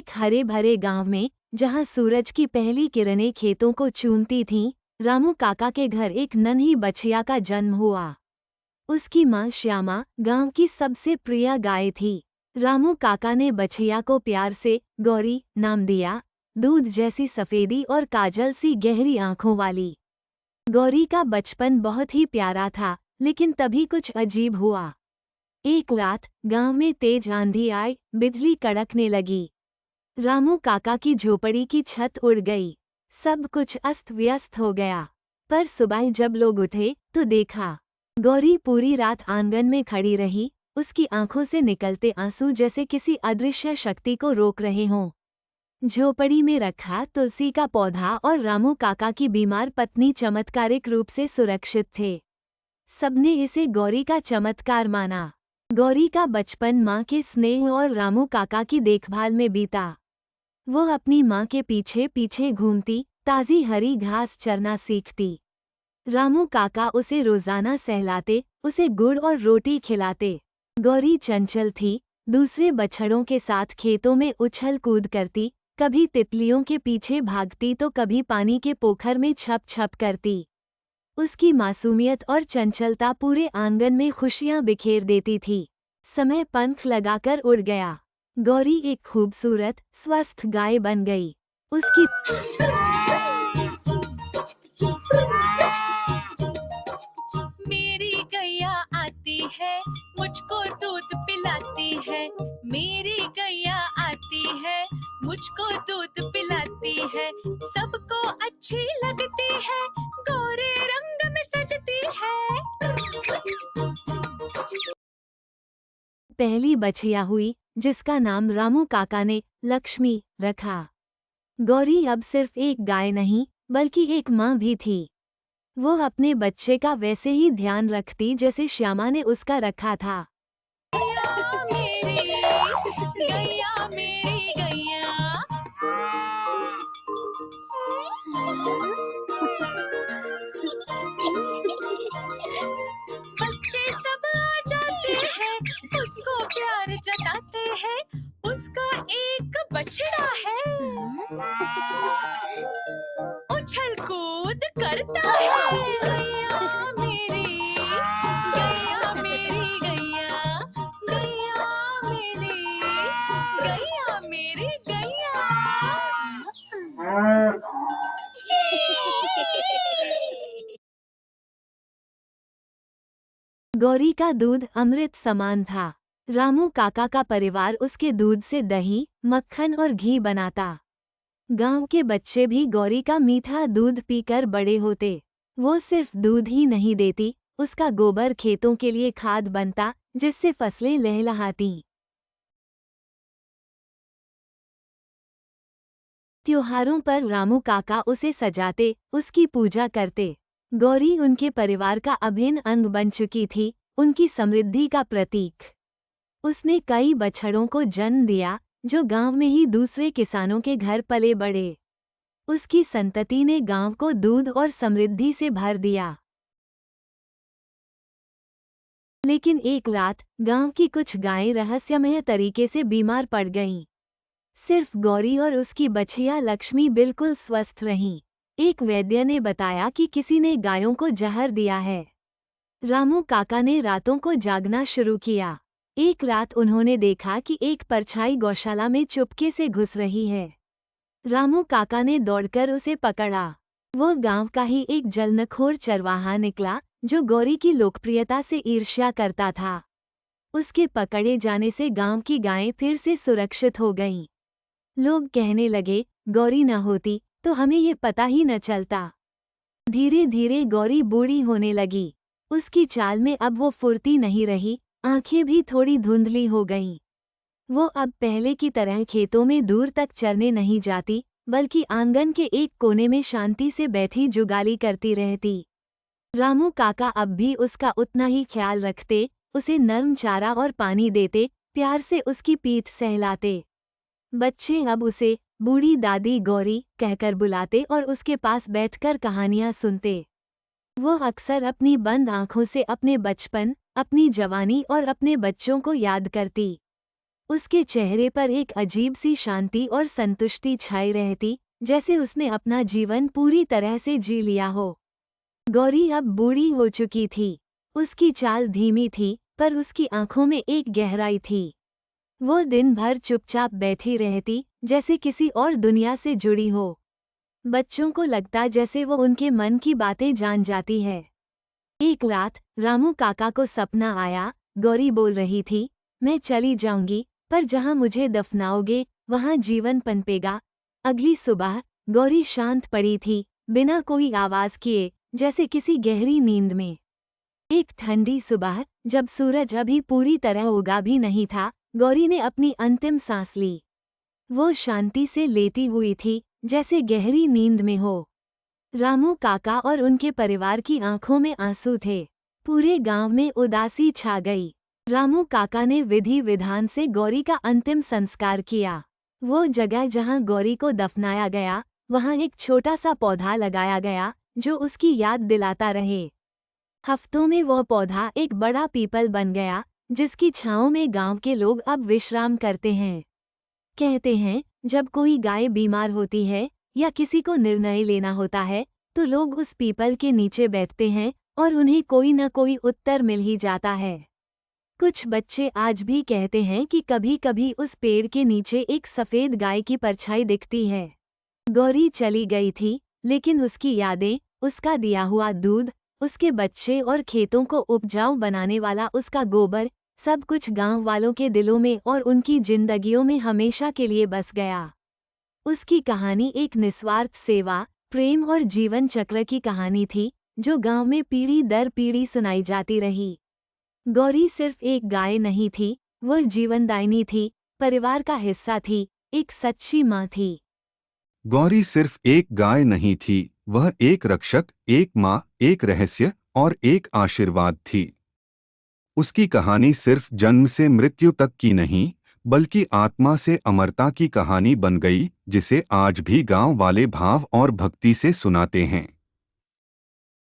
एक हरे भरे गांव में, जहां सूरज की पहली किरणें खेतों को चूमती थीं, रामू काका के घर एक नन्ही बछिया का जन्म हुआ। उसकी मां श्यामा गांव की सबसे प्रिय गाय थी। रामू काका ने बछिया को प्यार से गौरी नाम दिया, दूध जैसी सफेदी और काजल सी गहरी आंखों वाली। गौरी का बचपन बहुत ही प्यारा था, लेकिन तभी कुछ अजीब हुआ। एक रात गांव में तेज आंधी आई, बिजली कड़कने लगी। रामू काका की झोपड़ी की छत उड़ गई। सब कुछ अस्त व्यस्त हो गया। पर सुबह जब लोग उठे तो देखा, गौरी पूरी रात आंगन में खड़ी रही। उसकी आंखों से निकलते आंसू जैसे किसी अदृश्य शक्ति को रोक रहे हों। झोपड़ी में रखा तुलसी का पौधा और रामू काका की बीमार पत्नी चमत्कारिक रूप से सुरक्षित थे। सबने इसे गौरी का चमत्कार माना। गौरी का बचपन माँ के स्नेह और रामू काका की देखभाल में बीता। वो अपनी माँ के पीछे पीछे घूमती, ताज़ी हरी घास चरना सीखती। रामू काका उसे रोजाना सहलाते, उसे गुड़ और रोटी खिलाते। गौरी चंचल थी, दूसरे बछड़ों के साथ खेतों में उछल कूद करती, कभी तितलियों के पीछे भागती तो कभी पानी के पोखर में छप छप करती। उसकी मासूमियत और चंचलता पूरे आंगन में खुशियां बिखेर देती थी। समय पंख लगाकर उड़ गया। गौरी एक खूबसूरत, स्वस्थ गाय बन गई। उसकी मेरी गैया आती है, मुझको दूध पिलाती है। मेरी गैया आती है, मुझको दूध पिलाती है। सबको अच्छी लगती है, गोरे रंग में सजती है। पहली बछिया हुई, जिसका नाम रामू काका ने लक्ष्मी रखा। गौरी अब सिर्फ एक गाय नहीं, बल्कि एक माँ भी थी। वो अपने बच्चे का वैसे ही ध्यान रखती जैसे श्यामा ने उसका रखा था। गैया मेरी, गैया मेरी गैया। बच्चे सब आ जाते हैं, उसको प्यार जताते हैं। उसका एक बछड़ा है, उछल कूद करता है। गैया मेरी, गैया मेरी गैया। गैया मेरी, गैया मेरी गैया। गौरी का दूध अमृत समान था। रामू काका का परिवार उसके दूध से दही, मक्खन और घी बनाता। गांव के बच्चे भी गौरी का मीठा दूध पीकर बड़े होते। वो सिर्फ दूध ही नहीं देती, उसका गोबर खेतों के लिए खाद बनता, जिससे फसलें लहलहातीं। त्योहारों पर रामू काका उसे सजाते, उसकी पूजा करते। गौरी उनके परिवार का अभिन्न अंग बन चुकी थी, उनकी समृद्धि का प्रतीक। उसने कई बछड़ों को जन्म दिया, जो गांव में ही दूसरे किसानों के घर पले बढ़े। उसकी संतति ने गांव को दूध और समृद्धि से भर दिया। लेकिन एक रात गांव की कुछ गायें रहस्यमय तरीके से बीमार पड़ गईं। सिर्फ गौरी और उसकी बछिया लक्ष्मी बिल्कुल स्वस्थ रहीं। एक वैद्य ने बताया कि किसी ने गायों को जहर दिया है। रामू काका ने रातों को जागना शुरू किया। एक रात उन्होंने देखा कि एक परछाई गौशाला में चुपके से घुस रही है। रामू काका ने दौड़कर उसे पकड़ा। वो गांव का ही एक जलनखोर चरवाहा निकला, जो गौरी की लोकप्रियता से ईर्ष्या करता था। उसके पकड़े जाने से गांव की गायें फिर से सुरक्षित हो गईं। लोग कहने लगे, गौरी न होती तो हमें ये पता ही न चलता। धीरे धीरे गौरी बूढ़ी होने लगी। उसकी चाल में अब वो फुर्ती नहीं रही, आंखें भी थोड़ी धुंधली हो गईं। वो अब पहले की तरह खेतों में दूर तक चरने नहीं जाती, बल्कि आंगन के एक कोने में शांति से बैठी जुगाली करती रहती। रामू काका अब भी उसका उतना ही ख्याल रखते, उसे नर्म चारा और पानी देते, प्यार से उसकी पीठ सहलाते। बच्चे अब उसे बूढ़ी दादी गौरी कहकर बुलाते और उसके पास बैठकर कहानियां सुनते। वो अक्सर अपनी बंद आंखों से अपने बचपन, अपनी जवानी और अपने बच्चों को याद करती। उसके चेहरे पर एक अजीब सी शांति और संतुष्टि छाई रहती, जैसे उसने अपना जीवन पूरी तरह से जी लिया हो। गौरी अब बूढ़ी हो चुकी थी। उसकी चाल धीमी थी, पर उसकी आंखों में एक गहराई थी। वो दिन भर चुपचाप बैठी रहती, जैसे किसी और दुनिया से जुड़ी हो। बच्चों को लगता जैसे वो उनके मन की बातें जान जाती है। एक रात रामू काका को सपना आया। गौरी बोल रही थी, मैं चली जाऊंगी, पर जहां मुझे दफनाओगे वहां जीवन पनपेगा। अगली सुबह गौरी शांत पड़ी थी, बिना कोई आवाज किए, जैसे किसी गहरी नींद में। एक ठंडी सुबह, जब सूरज अभी पूरी तरह उगा भी नहीं था, गौरी ने अपनी अंतिम सांस ली। वो शांति से लेटी हुई थी, जैसे गहरी नींद में हो। रामू काका और उनके परिवार की आंखों में आंसू थे। पूरे गांव में उदासी छा गई। रामू काका ने विधि विधान से गौरी का अंतिम संस्कार किया। वो जगह जहां गौरी को दफनाया गया, वहां एक छोटा सा पौधा लगाया गया, जो उसकी याद दिलाता रहे। हफ्तों में वह पौधा एक बड़ा पीपल बन गया, जिसकी छांव में गांव के लोग अब विश्राम करते हैं। कहते हैं, जब कोई गाय बीमार होती है या किसी को निर्णय लेना होता है, तो लोग उस पीपल के नीचे बैठते हैं और उन्हें कोई न कोई उत्तर मिल ही जाता है। कुछ बच्चे आज भी कहते हैं कि कभी कभी उस पेड़ के नीचे एक सफेद गाय की परछाई दिखती है। गौरी चली गई थी, लेकिन उसकी यादें, उसका दिया हुआ दूध, उसके बच्चे और खेतों को उपजाऊ बनाने वाला उसका गोबर, सब कुछ गांव वालों के दिलों में और उनकी जिंदगियों में हमेशा के लिए बस गया। उसकी कहानी एक निस्वार्थ सेवा, प्रेम और जीवन चक्र की कहानी थी, जो गांव में पीढ़ी दर पीढ़ी सुनाई जाती रही। गौरी सिर्फ एक गाय नहीं थी, वह जीवनदायिनी थी, परिवार का हिस्सा थी, एक सच्ची माँ थी। गौरी सिर्फ एक गाय नहीं थी, वह एक रक्षक, एक माँ, एक रहस्य और एक आशीर्वाद थी। उसकी कहानी सिर्फ जन्म से मृत्यु तक की नहीं, बल्कि आत्मा से अमरता की कहानी बन गई, जिसे आज भी गांव वाले भाव और भक्ति से सुनाते हैं।